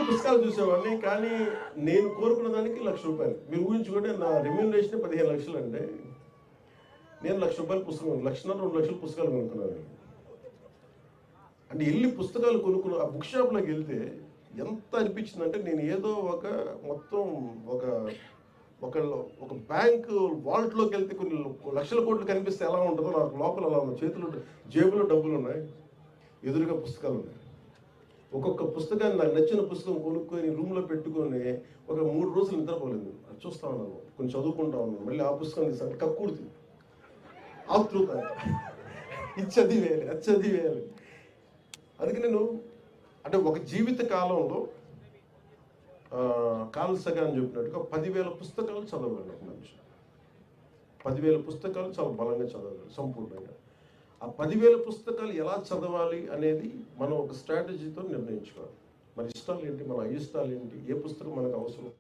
పుస్తకాలు చూసేవాడిని. కానీ నేను కోరుకున్న దానికి ₹1,00,000. మీరు ఊహించుకోండి, నా రెమ్యూనరేషన్ 15,00,000 అంటే నేను ₹1,00,000 పుస్తకం, 1,00,000 2,00,000 పుస్తకాలు కొనుక్కున్నాను. అంటే వెళ్ళి పుస్తకాలు కొనుక్కున్న ఆ బుక్ షాప్లోకి వెళ్తే ఎంత అనిపించిందంటే, నేను ఏదో ఒక మొత్తం ఒక ఒక ఒక బ్యాంక్ వాల్ట్లోకి వెళ్తే కొన్ని లక్షల కోట్లు కనిపిస్తే ఎలా ఉంటుందో నాకు లోపల అలా ఉంది. చేతులు జేబులో డబ్బులు ఉన్నాయి, ఎదురుగా పుస్తకాలు ఉన్నాయి. ఒక్కొక్క పుస్తకాన్ని, నాకు నచ్చిన పుస్తకం కొనుక్కొని రూమ్లో పెట్టుకొని ఒక 3 రోజులు నిద్రపోలేదు. అది చూస్తా ఉన్నాను, కొంచెం చదువుకుంటా ఉన్నాను, మళ్ళీ ఆ పుస్తకం తీసాను, కక్కుర్తి ఆతృత, ఇది చదివేయాలి, అది చదివేయాలి. అందుకే నేను అంటే ఒక జీవిత కాలంలో కార్ల్ సగాన్ చెప్పినట్టుగా 10,000 పుస్తకాలు చదవాలి ఒక మనిషి. 10,000 పుస్తకాలు చాలా బలంగా చదవాలి సంపూర్ణంగా. ఆ 10,000 పుస్తకాలు ఎలా చదవాలి అనేది మనం ఒక స్ట్రాటజీతో నిర్ణయించుకోవాలి. మన ఇష్టాలు ఏంటి, మన అయిష్టాలు ఏంటి, ఏ పుస్తకం మనకు అవసరం.